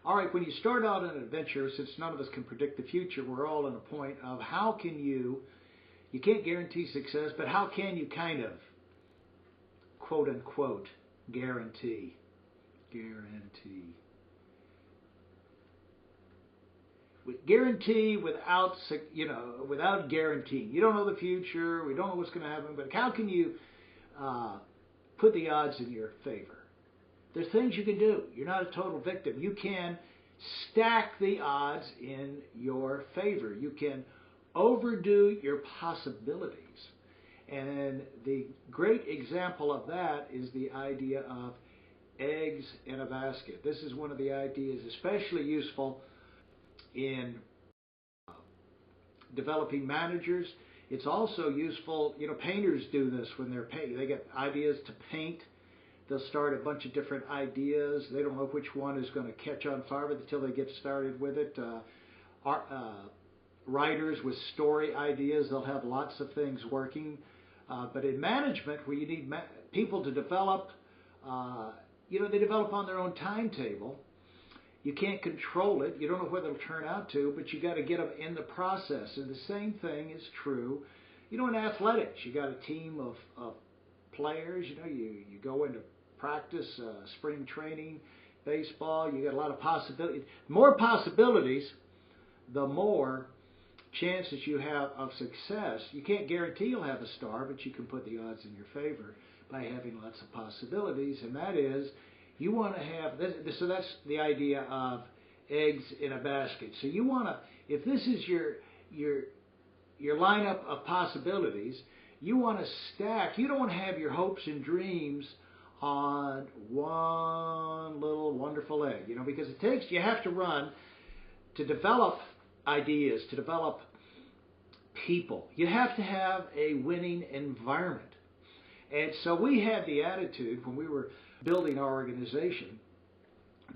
All right, when you start out an adventure, since none of us can predict the future, we're all in a point of how can you can't guarantee success, but how can you kind of, quote unquote, guarantee? Guarantee. With guarantee without, without guaranteeing. You don't know the future, we don't know what's going to happen, but how can you put the odds in your favor? There's things you can do. You're not a total victim. You can stack the odds in your favor. You can overdo your possibilities. And the great example of that is the idea of eggs in a basket. This is one of the ideas especially useful in developing managers. It's also useful, painters do this when they're painting. They get ideas to paint. They'll start a bunch of different ideas. They don't know which one is going to catch on fire until they get started with it. Writers with story ideas, they'll have lots of things working. But in management, where you need people to develop, they develop on their own timetable. You can't control it. You don't know what it'll turn out to, but you got to get them in the process. And the same thing is true, in athletics. You got a team of players. You go into practice, spring training, baseball. You got a lot of possibilities. The more possibilities, the more chances you have of success. You can't guarantee you'll have a star, but you can put the odds in your favor by having lots of possibilities. And that is, you want to have this. So that's the idea of eggs in a basket. So you want to, if this is your lineup of possibilities, you want to stack. You don't want to have your hopes and dreams on one little wonderful egg, because you have to run to develop ideas, to develop people. You have to have a winning environment. And so we had the attitude when we were building our organization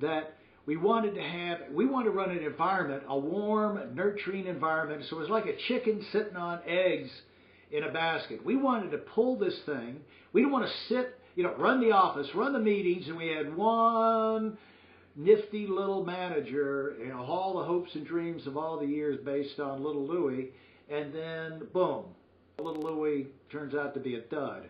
that we wanted to run an environment, a warm, nurturing environment. So it was like a chicken sitting on eggs in a basket. We wanted to pull this thing. We didn't want to sit, run the office, run the meetings, and we had one nifty little manager, all the hopes and dreams of all the years based on little Louie, and then boom, little Louie turns out to be a dud.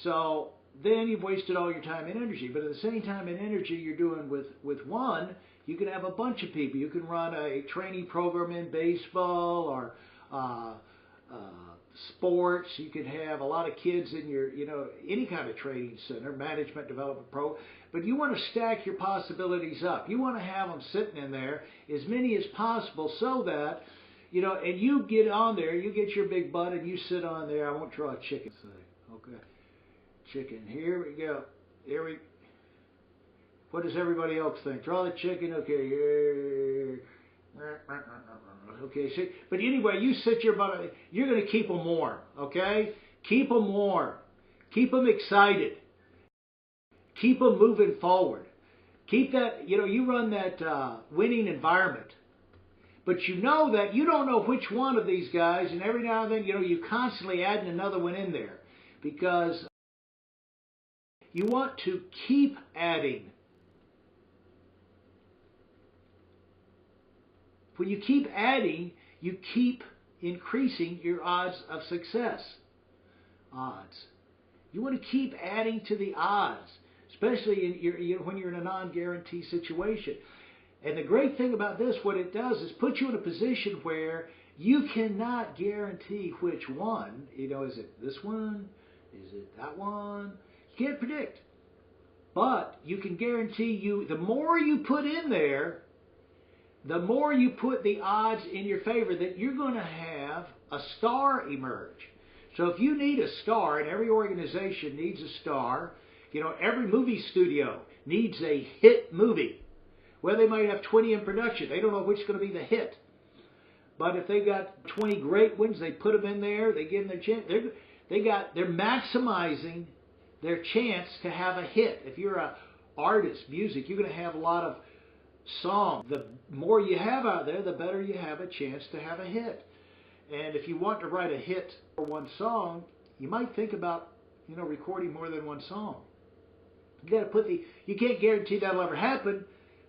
So then you've wasted all your time and energy. But at the same time and energy you're doing with one, you can have a bunch of people. You can run a training program in baseball or sports. You could have a lot of kids in your, any kind of training center, management development pro. But you want to stack your possibilities up. You want to have them sitting in there, as many as possible, so that, and you get on there, you get your big butt and you sit on there. I won't draw a chicken. Okay. Chicken. Here we go. What does everybody else think? Draw the chicken. Okay. Okay. See, but anyway, you sit your butt. You're going to keep them warm. Okay. Keep them warm. Keep them excited. Keep them moving forward. Keep that. You run that winning environment. But you know that you don't know which one of these guys, and every now and then, you constantly adding another one in there because you want to keep adding. When you keep adding, you keep increasing your odds of success. Odds. You want to keep adding to the odds, especially when you're in a non-guarantee situation. And the great thing about this, what it does is put you in a position where you cannot guarantee which one. Is it this one? Is it that one? You can't predict. But you can guarantee the more you put in there, the more you put the odds in your favor that you're going to have a star emerge. So if you need a star, and every organization needs a star, every movie studio needs a hit movie. Well, they might have 20 in production. They don't know which is going to be the hit. But if they've got 20 great ones, they put them in there. They give them their chance. They're maximizing their chance to have a hit. If you're an artist, music, you're going to have a lot of songs. The more you have out there, the better you have a chance to have a hit. And if you want to write a hit for one song, you might think about, recording more than one song. You got to you can't guarantee that'll ever happen,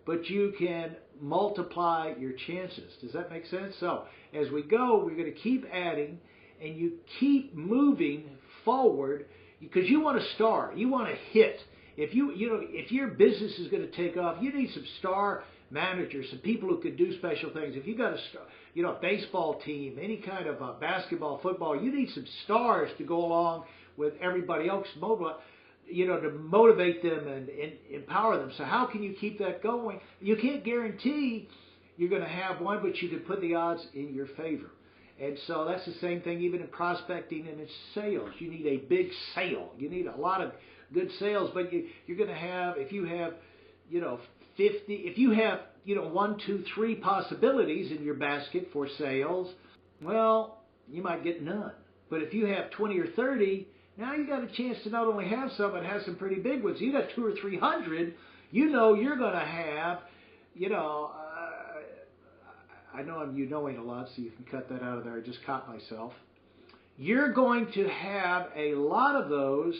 but you can multiply your chances. Does that make sense? So as we go, we're going to keep adding, and you keep moving forward because you want to star. You want to hit. If if your business is going to take off, you need some star managers, some people who can do special things. If you got a baseball team, any kind of basketball, football, you need some stars to go along with everybody else, to motivate them and empower them. So how can you keep that going? You can't guarantee you're going to have one, but you can put the odds in your favor. And so that's the same thing even in prospecting and in sales. You need a big sale. You need a lot of good sales, but you're going to have, if you have, 50, if you have, 1, 2, 3 possibilities in your basket for sales, well, you might get none. But if you have 20 or 30, now you got a chance to not only have some, but have some pretty big ones. You got 200 or 300, you're going to have, I know I'm knowing a lot, so you can cut that out of there. I just caught myself. You're going to have a lot of those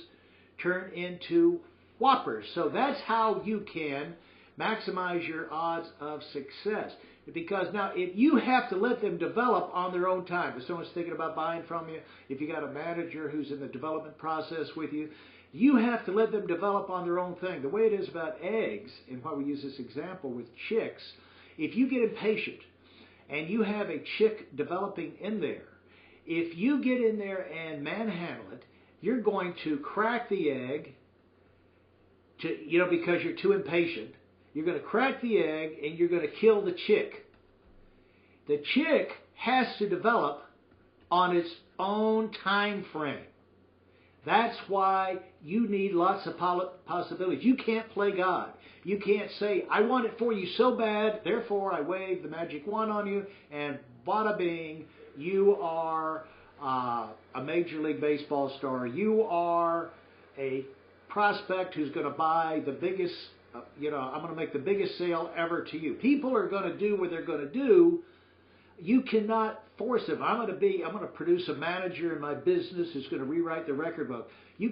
turn into whoppers. So that's how you can maximize your odds of success. Because now, if you have to let them develop on their own time, if someone's thinking about buying from you, if you got a manager who's in the development process with you, you have to let them develop on their own thing. The way it is about eggs, and why we use this example with chicks, if you get impatient and you have a chick developing in there, if you get in there and manhandle it, you're going to crack the egg, because you're too impatient. You're going to crack the egg and you're going to kill the chick. The chick has to develop on its own time frame. That's why you need lots of possibilities. You can't play God. You can't say, I want it for you so bad, therefore I wave the magic wand on you, and bada bing, you are a Major League Baseball star. You are a prospect who's going to buy the biggest, I'm going to make the biggest sale ever to you. People are going to do what they're going to do. You cannot force them. I'm going to produce a manager in my business who's going to rewrite the record book. You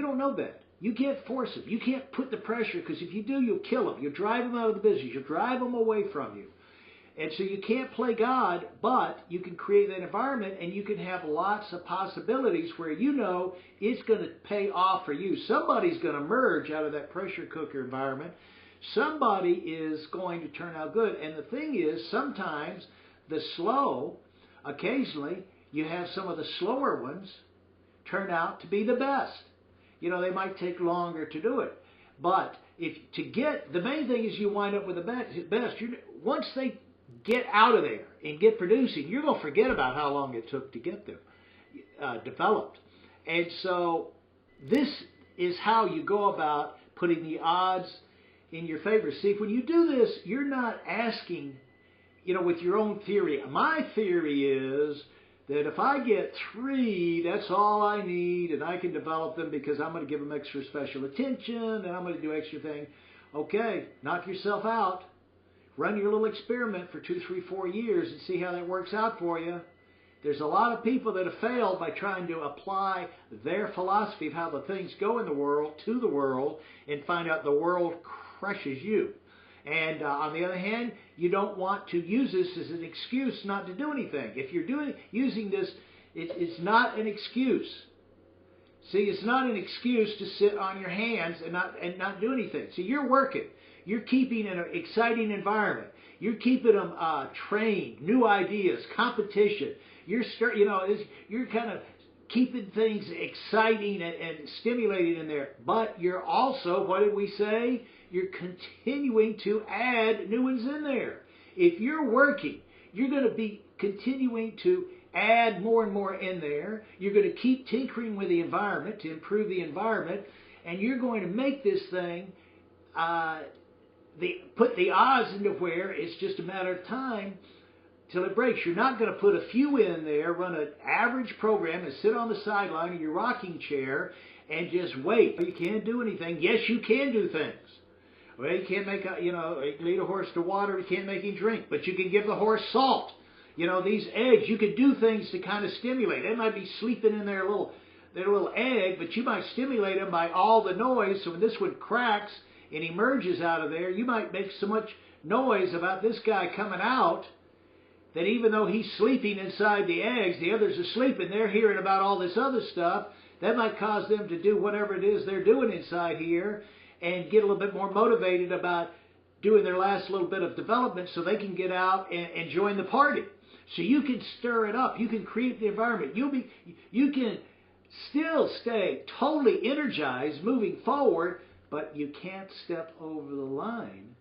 don't know that. You can't force them. You can't put the pressure, because if you do, you'll kill them. You'll drive them out of the business. You'll drive them away from you. And so you can't play God, but you can create that environment, and you can have lots of possibilities where it's going to pay off for you. Somebody's going to emerge out of that pressure cooker environment. Somebody is going to turn out good. And the thing is, sometimes occasionally, you have some of the slower ones turn out to be the best. They might take longer to do it. But the main thing is you wind up with the best. Once they get out of there and get producing, you're going to forget about how long it took to get them developed. And so this is how you go about putting the odds in your favor. See, when you do this, you're not asking, with your own theory. My theory is that if I get 3, that's all I need, and I can develop them because I'm going to give them extra special attention, and I'm going to do extra thing. Okay, knock yourself out. Run your little experiment for 2, 3, 4 years and see how that works out for you. There's a lot of people that have failed by trying to apply their philosophy of how the things go in the world to the world and find out the world crushes you. And on the other hand, you don't want to use this as an excuse not to do anything. If you're using this, it's not an excuse. See, it's not an excuse to sit on your hands and not do anything. So you're working. You're keeping an exciting environment. You're keeping them trained, new ideas, competition. You're kind of keeping things exciting and stimulating in there. But you're also, what did we say? You're continuing to add new ones in there. If you're working, you're going to be continuing to add more and more in there. You're going to keep tinkering with the environment to improve the environment, and you're going to make this thing put the odds into where it's just a matter of time till it breaks. You're not going to put a few in there, run an average program, and sit on the sideline in your rocking chair and just wait. You can't do anything. Yes, you can do things. Well, you can't make lead a horse to water. You can't make him drink, but you can give the horse salt. These eggs, you could do things to kind of stimulate. They might be sleeping in their little egg, but you might stimulate them by all the noise. So when this one cracks, and emerges out of there, you might make so much noise about this guy coming out that even though he's sleeping inside the eggs, the others are sleeping, they're hearing about all this other stuff. That might cause them to do whatever it is they're doing inside here and get a little bit more motivated about doing their last little bit of development so they can get out and join the party. So you can stir it up. You can create the environment. You can still stay totally energized moving forward, but you can't step over the line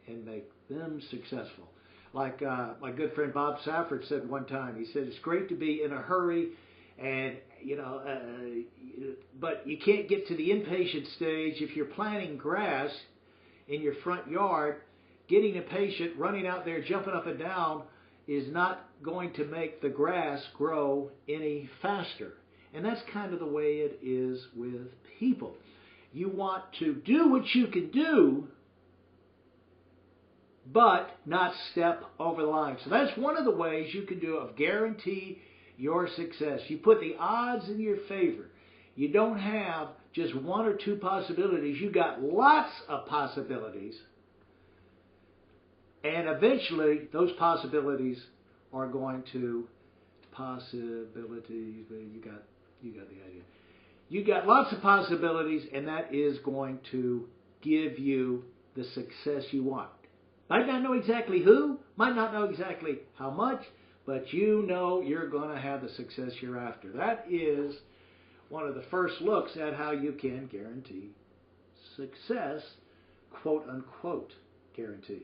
and make them successful. Like my good friend Bob Safford said one time, he said, it's great to be in a hurry, and but you can't get to the impatient stage if you're planting grass in your front yard. Getting impatient, running out there, jumping up and down is not going to make the grass grow any faster. And that's kind of the way it is with people. You want to do what you can do, but not step over the line. So that's one of the ways you can do it, guarantee your success. You put the odds in your favor. You don't have just one or two possibilities. You got lots of possibilities. And eventually, those possibilities are going to you got the idea. You got lots of possibilities, and that is going to give you the success you want. Might not know exactly who, might not know exactly how much, but you know you're going to have the success you're after. That is one of the first looks at how you can guarantee success, quote unquote guarantee.